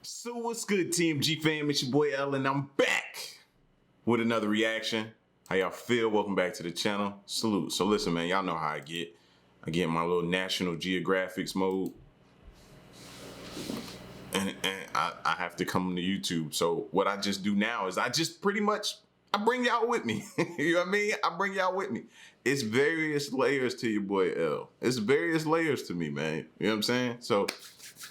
So what's good, TMG fam? It's your boy L, and I'm back with another reaction. How y'all feel? Welcome back to the channel. Salute. So listen, man, y'all know how I get. I get in my little National Geographics mode, and I have to come to YouTube. So what I just do now is I just pretty much, I bring y'all with me. You know what I mean? I bring y'all with me. It's various layers to your boy L. It's various layers to me, man. You know what I'm saying? So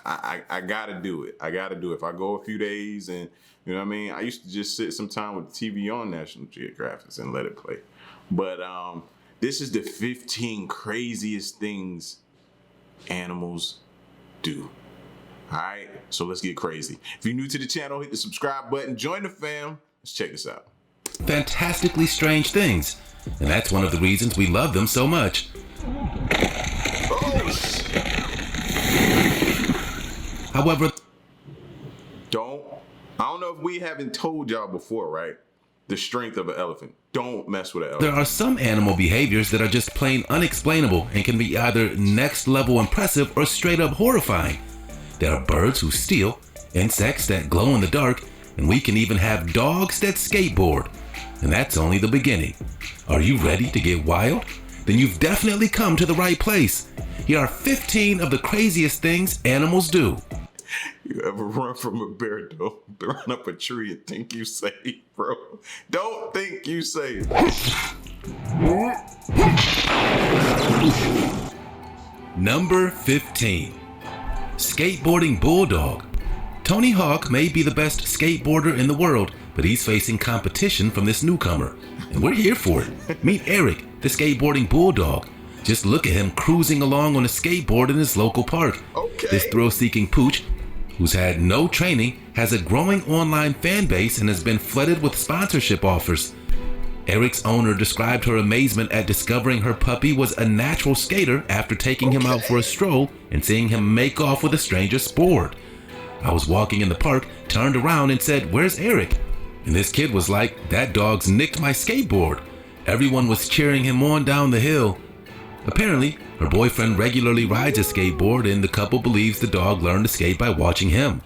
I gotta do it. I gotta do it. If I go a few days and, you know what I mean? I used to just sit some time with the TV on National Geographic and let it play. But this is the 15 craziest things animals do. All right, so let's get crazy. If you're new to the channel, hit the subscribe button, join the fam. Let's check this out. Fantastically strange things. And that's one of the reasons we love them so much. Oh, shit. However, I don't know if we haven't told y'all before, right? The strength of an elephant. Don't mess with an elephant. there are some animal behaviors that are just plain unexplainable and can be either next level impressive or straight up horrifying. There are birds who steal, insects that glow in the dark, and we can even have dogs that skateboard. And that's only the beginning. Are you ready to get wild? Then you've definitely come to the right place. Here are 15 of the craziest things animals do. You ever run from a bear, though? Run up a tree and think you safe, bro. Don't think you safe. Number 15. Skateboarding Bulldog. Tony Hawk may be the best skateboarder in the world, but he's facing competition from this newcomer, and we're here for it. Meet Eric, the Skateboarding Bulldog. Just look at him cruising along on a skateboard in his local park. Okay. This thrill-seeking pooch, who's had no training, has a growing online fan base and has been flooded with sponsorship offers. Eric's owner described her amazement at discovering her puppy was a natural skater after taking him out for a stroll and seeing him make off with a stranger's board. I was walking in the park, turned around and said, "Where's Eric?" And this kid was like, "That dog's nicked my skateboard." Everyone was cheering him on down the hill. Apparently, her boyfriend regularly rides a skateboard and the couple believes the dog learned to skate by watching him.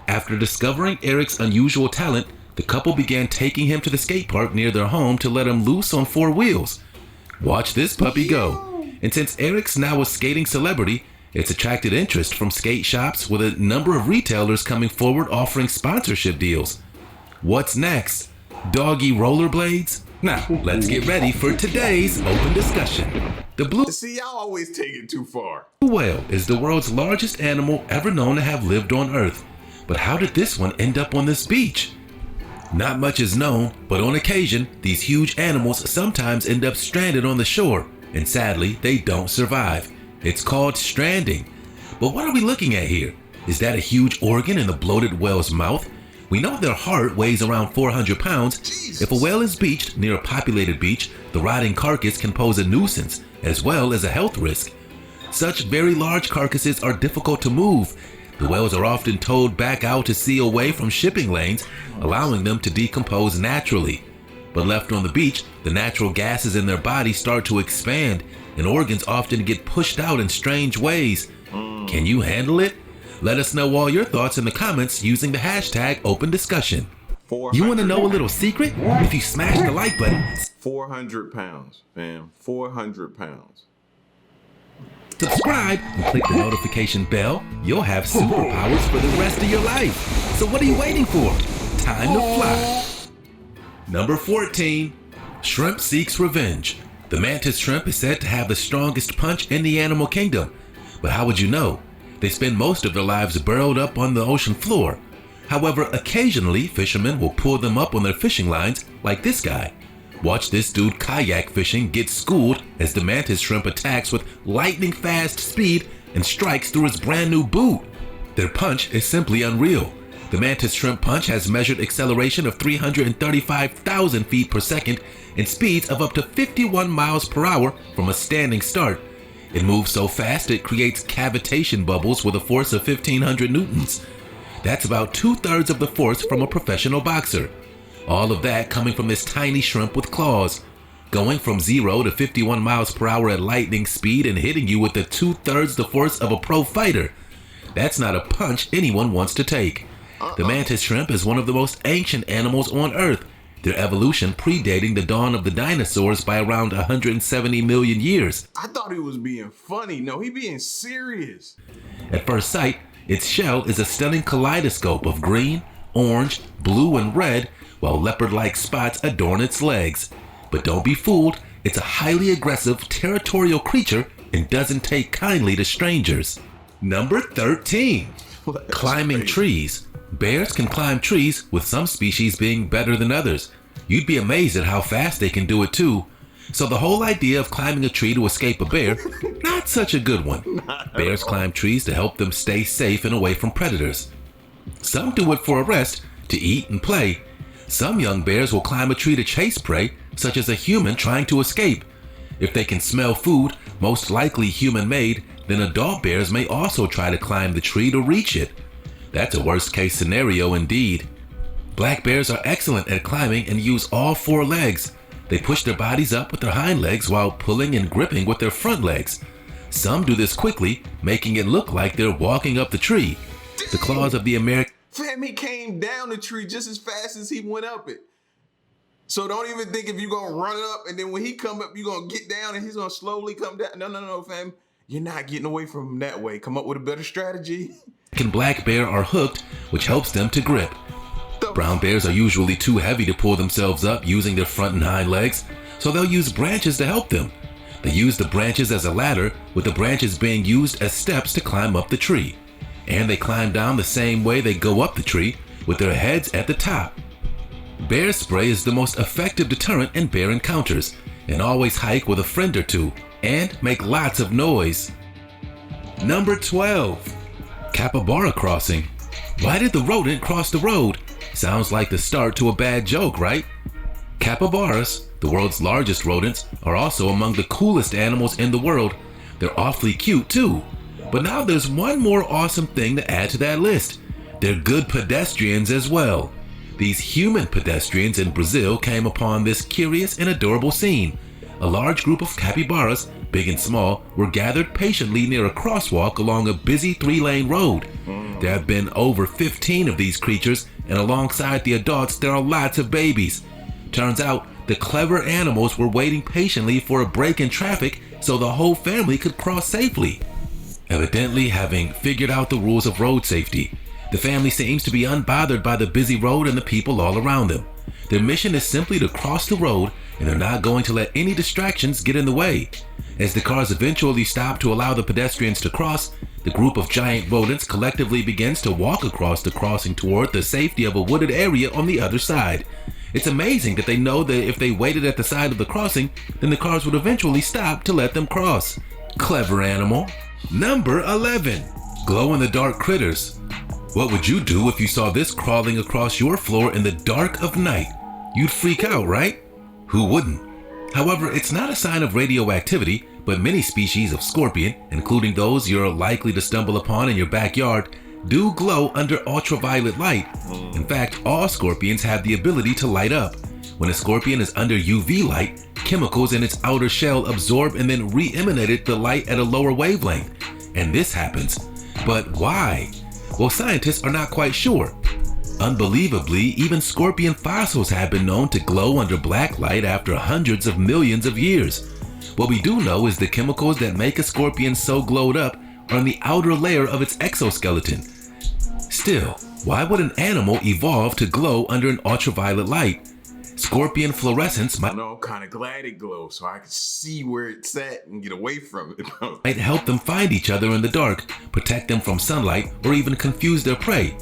After discovering Eric's unusual talent, the couple began taking him to the skate park near their home to let him loose on 4 wheels. Watch this puppy go. And since Eric's now a skating celebrity, it's attracted interest from skate shops with a number of retailers coming forward offering sponsorship deals. What's next? Doggy rollerblades? Now, let's get ready for today's open discussion. The blue See, y'all always take it too far. whale is the world's largest animal ever known to have lived on Earth. But how did this one end up on this beach? Not much is known, but on occasion, these huge animals sometimes end up stranded on the shore, and sadly, they don't survive. It's called stranding. But what are we looking at here? Is that a huge organ in the bloated whale's mouth? We know their heart weighs around 400 pounds. Jesus. If a whale is beached near a populated beach, the rotting carcass can pose a nuisance, as well as a health risk. Such very large carcasses are difficult to move. The whales are often towed back out to sea away from shipping lanes, allowing them to decompose naturally. But left on the beach, the natural gases in their body start to expand, and organs often get pushed out in strange ways. Can you handle it? Let us know all your thoughts in the comments using the hashtag OpenDiscussion. You want to know a little secret? If you smash the like button, 400 pounds, fam. 400 pounds. subscribe, and click the notification bell, you'll have superpowers for the rest of your life. So what are you waiting for? Time to fly. Number 14. Shrimp seeks revenge. The mantis shrimp is said to have the strongest punch in the animal kingdom. But how would you know? They spend most of their lives burrowed up on the ocean floor. However, occasionally fishermen will pull them up on their fishing lines, like this guy. Watch this dude kayak fishing get schooled as the mantis shrimp attacks with lightning fast speed and strikes through his brand new boot. Their punch is simply unreal. The mantis shrimp punch has measured acceleration of 335,000 feet per second and speeds of up to 51 miles per hour from a standing start. It moves so fast it creates cavitation bubbles with a force of 1,500 newtons. That's about 2/3 of the force from a professional boxer. All of that coming from this tiny shrimp with claws. Going from 0 to 51 miles per hour at lightning speed and hitting you with the 2/3 the force of a pro fighter. That's not a punch anyone wants to take. The mantis shrimp is one of the most ancient animals on Earth, their evolution predating the dawn of the dinosaurs by around 170 million years. I thought he was being funny. No, he being serious. At first sight, its shell is a stunning kaleidoscope of green, orange, blue, and red, while leopard-like spots adorn its legs. But don't be fooled, it's a highly aggressive, territorial creature and doesn't take kindly to strangers. Number 13. Climbing trees. Bears can climb trees, with some species being better than others. You'd be amazed at how fast they can do it too. So the whole idea of climbing a tree to escape a bear, not such a good one. Bears climb trees to help them stay safe and away from predators. Some do it for a rest, to eat and play. Some young bears will climb a tree to chase prey, such as a human trying to escape. If they can smell food, most likely human-made, then adult bears may also try to climb the tree to reach it. That's a worst-case scenario indeed. Black bears are excellent at climbing and use all four legs. They push their bodies up with their hind legs while pulling and gripping with their front legs. Some do this quickly, making it look like they're walking up the tree. The claws of the American... Fam, he came down the tree just as fast as he went up it. So don't even think if you're going to run it up and then when he come up, you're going to get down and he's going to slowly come down. No, fam. You're not getting away from him that way. Come up with a better strategy. Black bear are hooked, which helps them to grip. Brown bears are usually too heavy to pull themselves up using their front and hind legs, so they'll use branches to help them. They use the branches as a ladder, with the branches being used as steps to climb up the tree. And they climb down the same way they go up the tree, with their heads at the top. Bear spray is the most effective deterrent in bear encounters, and always hike with a friend or two, and make lots of noise. Number 12. Kappabar crossing. Why did the rodent cross the road? Sounds like the start to a bad joke, right? Capybaras, the world's largest rodents, are also among the coolest animals in the world. They're awfully cute too. But now there's one more awesome thing to add to that list. They're good pedestrians as well. These human pedestrians in Brazil came upon this curious and adorable scene. A large group of capybaras, big and small, were gathered patiently near a crosswalk along a busy 3-lane road. There have been over 15 of these creatures, and alongside the adults there are lots of babies. Turns out the clever animals were waiting patiently for a break in traffic so the whole family could cross safely. Evidently, having figured out the rules of road safety, the family seems to be unbothered by the busy road and the people all around them. Their mission is simply to cross the road, and they're not going to let any distractions get in the way. As the cars eventually stop to allow the pedestrians to cross, the group of giant rodents collectively begins to walk across the crossing toward the safety of a wooded area on the other side. It's amazing that they know that if they waited at the side of the crossing, then the cars would eventually stop to let them cross. Clever animal. Number 11. Glow-in-the-dark critters. What would you do if you saw this crawling across your floor in the dark of night? You'd freak out, right? Who wouldn't? However, it's not a sign of radioactivity, but many species of scorpion, including those you're likely to stumble upon in your backyard, do glow under ultraviolet light. In fact, all scorpions have the ability to light up. When a scorpion is under UV light, chemicals in its outer shell absorb and then re-emanate the light at a lower wavelength. And this happens. But why? Well, scientists are not quite sure. Unbelievably, even scorpion fossils have been known to glow under black light after hundreds of millions of years. What we do know is the chemicals that make a scorpion so glowed up are in the outer layer of its exoskeleton. Still, why would an animal evolve to glow under an ultraviolet light? Scorpion fluorescence might... I'm kind of glad it glows so I can see where it's at and get away from it. might help them find each other in the dark, protect them from sunlight, or even confuse their prey.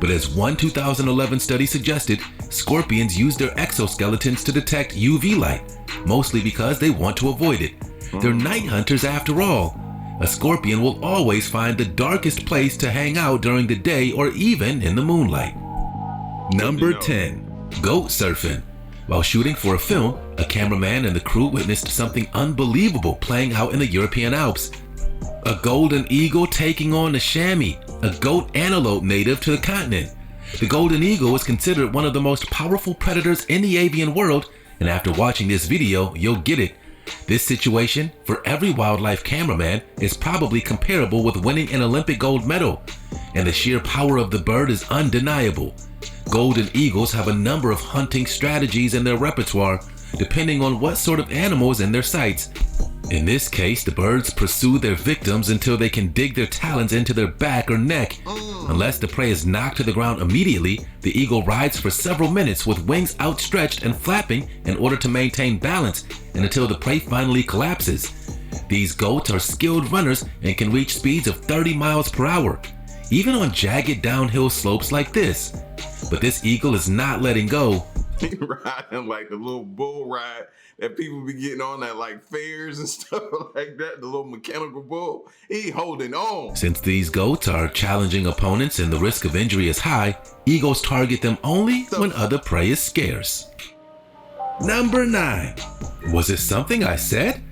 But as one 2011 study suggested, scorpions use their exoskeletons to detect UV light, mostly because they want to avoid it. They're night hunters after all. A scorpion will always find the darkest place to hang out during the day or even in the moonlight. Number 10. Goat surfing. While shooting for a film, a cameraman and the crew witnessed something unbelievable playing out in the European Alps. A golden eagle taking on a chamois, a goat antelope native to the continent. The golden eagle is considered one of the most powerful predators in the avian world, and after watching this video, you'll get it. This situation, for every wildlife cameraman, is probably comparable with winning an Olympic gold medal. and the sheer power of the bird is undeniable. Golden eagles have a number of hunting strategies in their repertoire, depending on what sort of animal is in their sights. In this case, the birds pursue their victims until they can dig their talons into their back or neck. Unless the prey is knocked to the ground immediately, the eagle rides for several minutes with wings outstretched and flapping in order to maintain balance and until the prey finally collapses. These goats are skilled runners and can reach speeds of 30 miles per hour, even on jagged downhill slopes like this. But this eagle is not letting go. He riding like the little bull ride that people be getting on at like fairs and stuff like that, the little mechanical bull. He holding on. Since these goats are challenging opponents and the risk of injury is high, eagles target them only when other prey is scarce. Number 9. Was it something I said?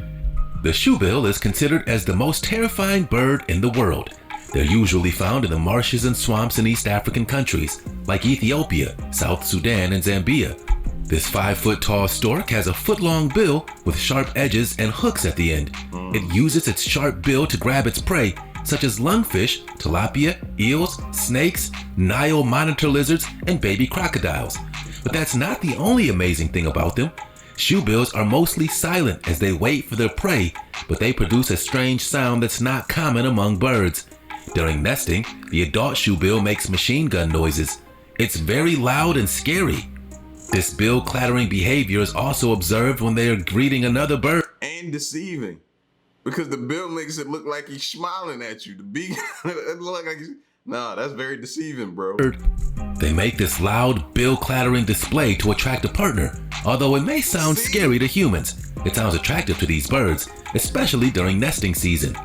The shoebill is considered as the most terrifying bird in the world. They're usually found in the marshes and swamps in East African countries, like Ethiopia, South Sudan, and Zambia. This 5-foot-tall stork has a foot-long bill with sharp edges and hooks at the end. It uses its sharp bill to grab its prey, such as lungfish, tilapia, eels, snakes, Nile monitor lizards, and baby crocodiles. But that's not the only amazing thing about them. Shoebills are mostly silent as they wait for their prey, but they produce a strange sound that's not common among birds. During nesting, the adult shoebill makes machine gun noises. It's very loud and scary. This bill clattering behavior is also observed when they are greeting another bird. And deceiving. Because the bill makes it look like he's smiling at you. The beak, it look like he's... Nah, that's very deceiving, bro. They make this loud bill clattering display to attract a partner. Although it may sound scary to humans, it sounds attractive to these birds, especially during nesting season.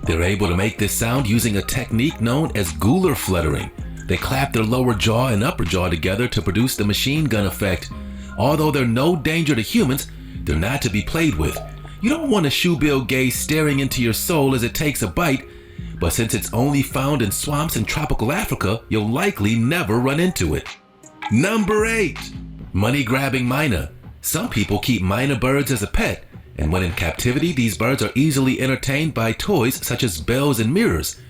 They're able to make this sound using a technique known as gular fluttering. They clap their lower jaw and upper jaw together to produce the machine gun effect. Although they're no danger to humans, they're not to be played with. You don't want a shoebill gaze staring into your soul as it takes a bite, but since it's only found in swamps in tropical Africa, you'll likely never run into it. Number 8. Money-grabbing myna. Some people keep myna birds as a pet, and when in captivity, these birds are easily entertained by toys such as bells and mirrors.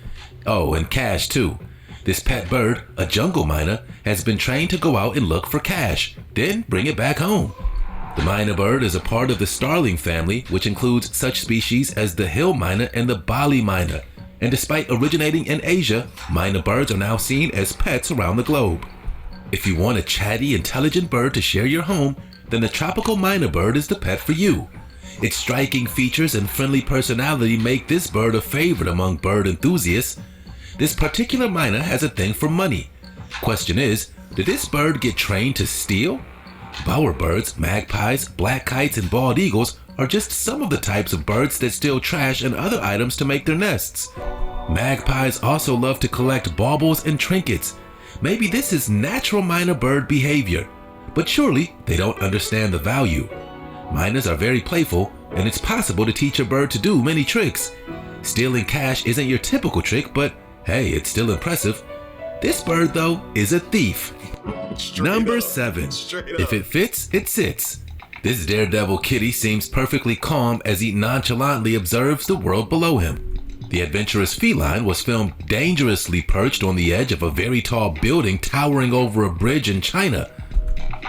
Oh, and cash too. This pet bird, a jungle myna, has been trained to go out and look for cash, then bring it back home. The myna bird is a part of the starling family, which includes such species as the hill myna and the Bali myna. And despite originating in Asia, myna birds are now seen as pets around the globe. If you want a chatty, intelligent bird to share your home, then the tropical myna bird is the pet for you. Its striking features and friendly personality make this bird a favorite among bird enthusiasts. This particular myna has a thing for money. Question is, did this bird get trained to steal? Bowerbirds, magpies, black kites, and bald eagles are just some of the types of birds that steal trash and other items to make their nests. Magpies also love to collect baubles and trinkets. Maybe this is natural myna bird behavior, but surely they don't understand the value. Mynas are very playful, and it's possible to teach a bird to do many tricks. Stealing cash isn't your typical trick, but hey, it's still impressive. This bird, though, is a thief. Number 7. If it fits, it sits. This daredevil kitty seems perfectly calm as he nonchalantly observes the world below him. The adventurous feline was filmed dangerously perched on the edge of a very tall building towering over a bridge in China.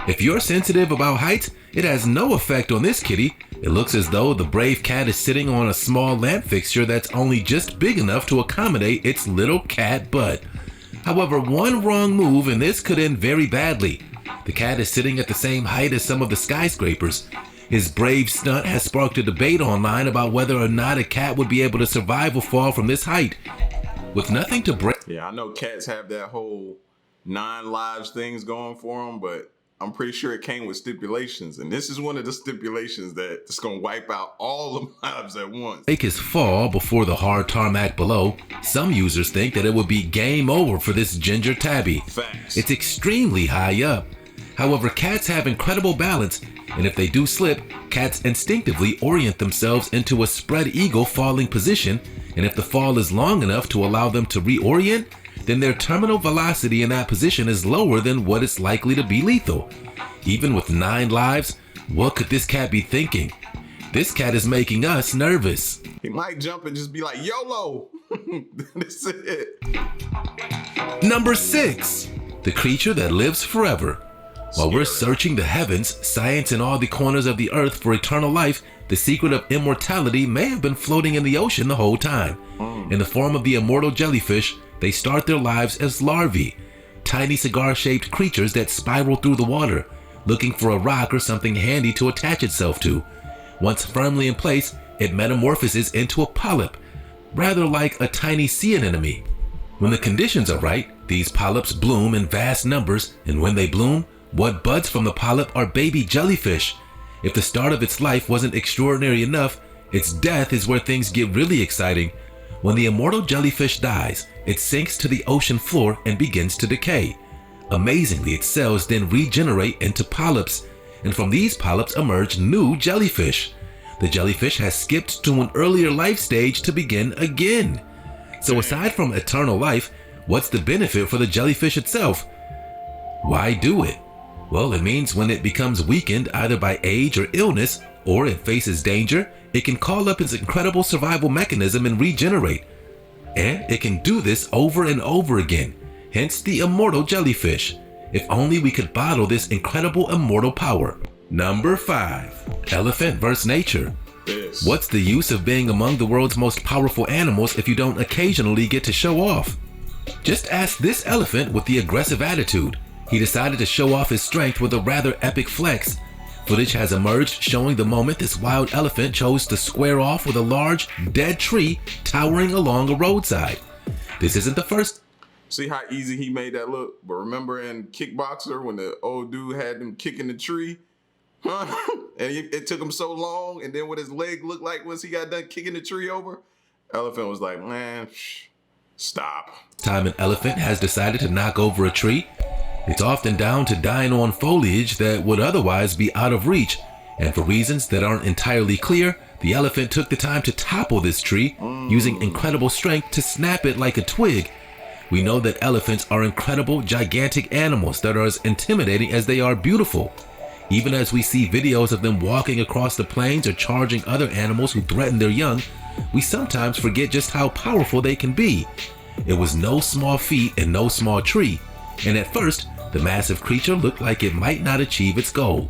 If you're sensitive about heights, it has no effect on this kitty. It looks as though the brave cat is sitting on a small lamp fixture that's only just big enough to accommodate its little cat butt. However, one wrong move and this could end very badly. The cat is sitting at the same height as some of the skyscrapers. His brave stunt has sparked a debate online about whether or not a cat would be able to survive a fall from this height. With nothing to break. Yeah, I know cats have that whole 9 lives things going for them, but I'm pretty sure it came with stipulations. And this is one of the stipulations that's going to wipe out all the lives at once. Make his fall before the hard tarmac below. Some users think that it would be game over for this ginger tabby. Facts. It's extremely high up. However, cats have incredible balance, and if they do slip, cats instinctively orient themselves into a spread eagle falling position, and if the fall is long enough to allow them to reorient, then their terminal velocity in that position is lower than what is likely to be lethal. Even with 9 lives, what could this cat be thinking? This cat is making us nervous. He might jump and just be like, YOLO! That's it. Number 6, the creature that lives forever. While we're searching the heavens, science, and all the corners of the earth for eternal life, the secret of immortality may have been floating in the ocean the whole time. In the form of the immortal jellyfish, they start their lives as larvae, tiny cigar-shaped creatures that spiral through the water, looking for a rock or something handy to attach itself to. Once firmly in place, it metamorphoses into a polyp, rather like a tiny sea anemone. When the conditions are right, these polyps bloom in vast numbers, and when they bloom, what buds from the polyp are baby jellyfish. If the start of its life wasn't extraordinary enough, its death is where things get really exciting. When the immortal jellyfish dies, it sinks to the ocean floor and begins to decay. Amazingly, its cells then regenerate into polyps, and from these polyps emerge new jellyfish. The jellyfish has skipped to an earlier life stage to begin again. So aside from eternal life, what's the benefit for the jellyfish itself? Why do it? Well, it means when it becomes weakened either by age or illness, or it faces danger, it can call up its incredible survival mechanism and regenerate. And it can do this over and over again, hence the immortal jellyfish. If only we could bottle this incredible immortal power. Number 5, elephant versus nature. What's the use of being among the world's most powerful animals if you don't occasionally get to show off? Just ask this elephant with the aggressive attitude. He decided to show off his strength with a rather epic flex. Footage has emerged showing the moment this wild elephant chose to square off with a large, dead tree towering along a roadside. This isn't the first. See how easy he made that look? But remember in Kickboxer when the old dude had him kicking the tree? And it took him so long, and then what his leg looked like once he got done kicking the tree over? Elephant was like, man, stop. Time an elephant has decided to knock over a tree, it's often down to dying on foliage that would otherwise be out of reach, and for reasons that aren't entirely clear, the elephant took the time to topple this tree, using incredible strength to snap it like a twig. We know that elephants are incredible, gigantic animals that are as intimidating as they are beautiful. Even as we see videos of them walking across the plains or charging other animals who threaten their young, we sometimes forget just how powerful they can be. It was no small feat and no small tree, and at first, the massive creature looked like it might not achieve its goal.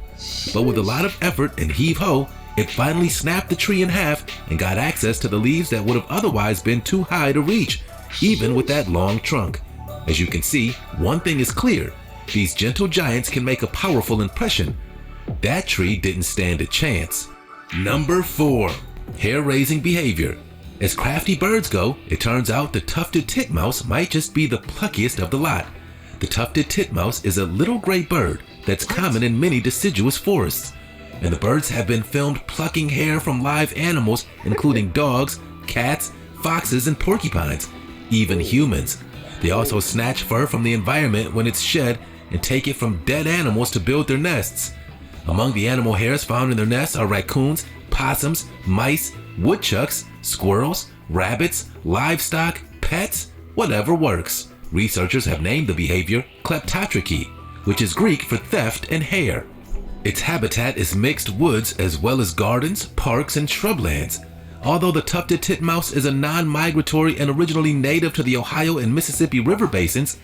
But with a lot of effort and heave-ho, it finally snapped the tree in half and got access to the leaves that would have otherwise been too high to reach, even with that long trunk. As you can see, one thing is clear. These gentle giants can make a powerful impression. That tree didn't stand a chance. Number 4, hair-raising behavior. As crafty birds go, it turns out the tufted titmouse might just be the pluckiest of the lot. The tufted titmouse is a little gray bird that's common in many deciduous forests, and the birds have been filmed plucking hair from live animals, including dogs, cats, foxes, and porcupines, even humans. They also snatch fur from the environment when it's shed and take it from dead animals to build their nests. Among the animal hairs found in their nests are raccoons, possums, mice, woodchucks, squirrels, rabbits, livestock, pets, whatever works. Researchers have named the behavior kleptotrophy, which is Greek for theft and hair. Its habitat is mixed woods as well as gardens, parks, and shrublands. Although the tufted titmouse is a non-migratory and originally native to the Ohio and Mississippi River basins,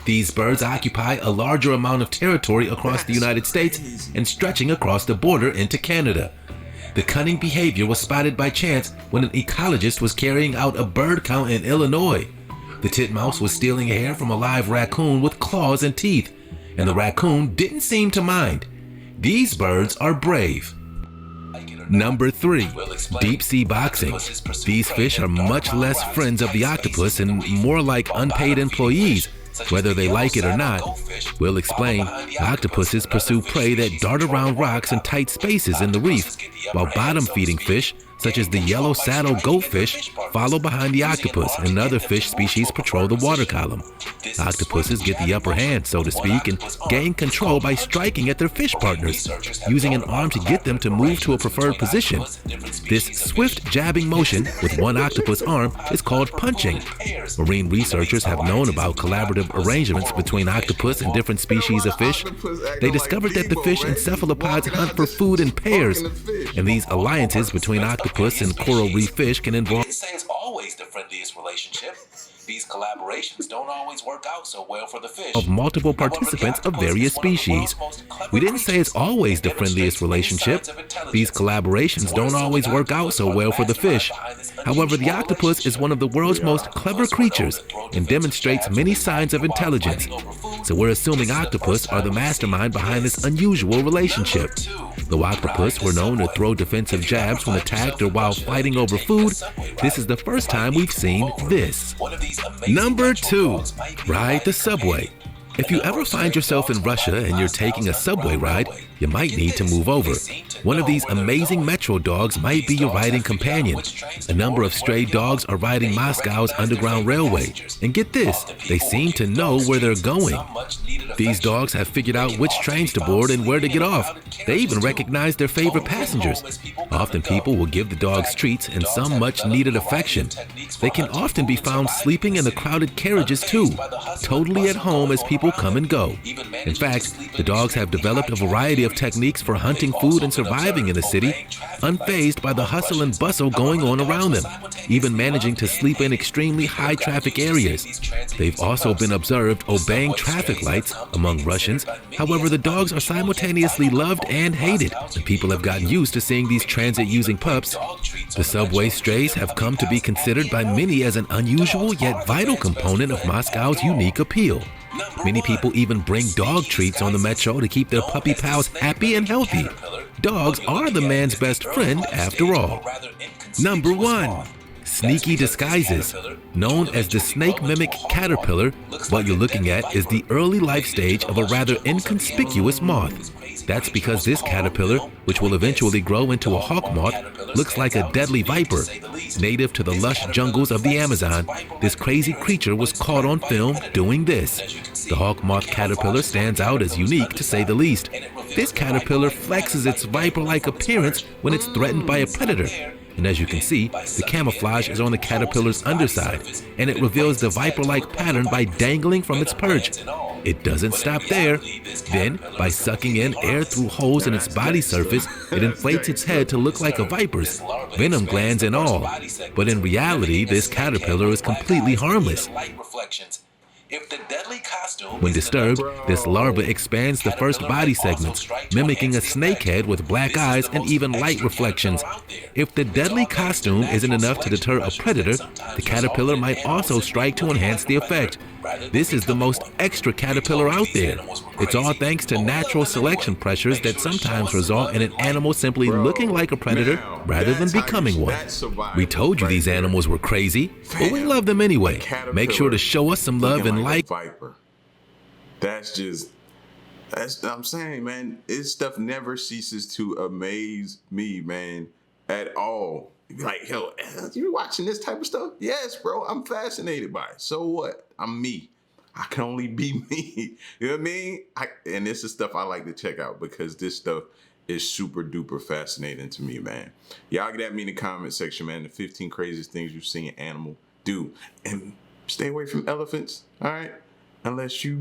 these birds occupy a larger amount of territory across the United States and stretching across the border into Canada. The cunning behavior was spotted by chance when an ecologist was carrying out a bird count in Illinois. The titmouse was stealing hair from a live raccoon with claws and teeth, and the raccoon didn't seem to mind. These birds are brave. Number 3, deep sea boxing. These fish are much less friends of the octopus and more like unpaid employees, whether they like it or not. We'll explain. Octopuses pursue prey that dart around rocks and tight spaces in the reef, while bottom-feeding fish, such as the yellow saddle goatfish, follow behind the octopus, and other fish species patrol the water column. Octopuses get the upper hand, so to speak, and gain control by striking at their fish partners, using an arm to get them to move to a preferred position. This swift jabbing motion with one octopus arm is called punching. Marine researchers have known about collaborative arrangements between octopus and different species of fish. They discovered that the fish and cephalopods hunt for food in pairs, and these alliances between octopus and coral reef fish can involve relationship. These collaborations don't always work out so well for the fish. Of multiple participants of various species. We didn't say it's always the friendliest relationship. These collaborations don't always work out so well for the fish. However, the octopus is one of the world's most clever creatures and demonstrates many signs of intelligence. So we're assuming octopus are the mastermind behind this unusual relationship. Though octopus were known to throw defensive jabs when attacked or while fighting over food, this is the first time we've seen this. Number 2, ride the subway. If you ever find yourself in Russia and you're taking a subway ride, you might need to move over. One of these amazing metro dogs might be your riding companion. A number of stray dogs are riding Moscow's underground railway. And get this, they seem to know where they're going. These dogs have figured out which trains to board and where to get off. They even recognize their favorite passengers. Often people will give the dogs treats and some much-needed affection. They can often be found sleeping in the crowded carriages too, totally at home as people come and go. In fact, the dogs have developed a variety of techniques for hunting food and surviving in the city, unfazed by the hustle and bustle going on around them, even managing to sleep in extremely high traffic areas. They've also been observed obeying traffic lights among Russians. However, the dogs are simultaneously loved and hated, and people have gotten used to seeing these transit-using pups. The subway strays have come to be considered by many as an unusual yet vital component of Moscow's unique appeal. Many people even bring dog treats on the metro to keep their puppy pals happy and healthy. Dogs are the man's best friend after all. Number 1. Sneaky disguises. Known as the snake mimic caterpillar, what you're looking at is the early life stage of a rather inconspicuous moth. That's because this caterpillar, which will eventually grow into a hawk moth, looks like a deadly viper. Native to the lush jungles of the Amazon, this crazy creature was caught on film doing this. The hawk moth caterpillar stands out as unique to say the least. This caterpillar flexes its viper-like appearance when it's threatened by a predator. And as you can see, the camouflage is on the caterpillar's underside, and it reveals the viper-like pattern by dangling from its perch. It doesn't stop there. Then, by sucking in air through holes in its body surface, it inflates its head to look like a viper's, venom glands and all. But in reality, this caterpillar is completely harmless. When disturbed, this larva expands the first body segments, mimicking a snake head with black eyes and even light reflections. If the deadly costume isn't enough to deter a predator, the caterpillar might also strike to enhance the effect. This is the most extra caterpillar out there. It's all thanks to natural selection pressures that sometimes result in an animal simply looking like a predator rather than becoming one. We told you these animals were crazy, but we love them anyway. Make sure to show us some love and like. Viper. That's I'm saying, man, this stuff never ceases to amaze me, man, at all. You be like, yo, you watching this type of stuff? Yes, bro, I'm fascinated by it. So what? I'm me. I can only be me. You know what I mean? And this is stuff I like to check out because this stuff is super duper fascinating to me, man. Y'all get at me in the comment section, man. The 15 craziest things you've seen an animal do. And stay away from elephants, all right? Unless you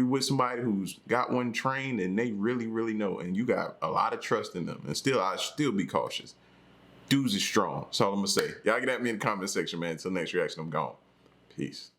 with somebody who's got one trained and they really, really know, and you got a lot of trust in them. And I'd still be cautious. Dudes is strong. That's all I'm gonna say. Y'all get at me in the comment section, man. Until next reaction, I'm gone. Peace.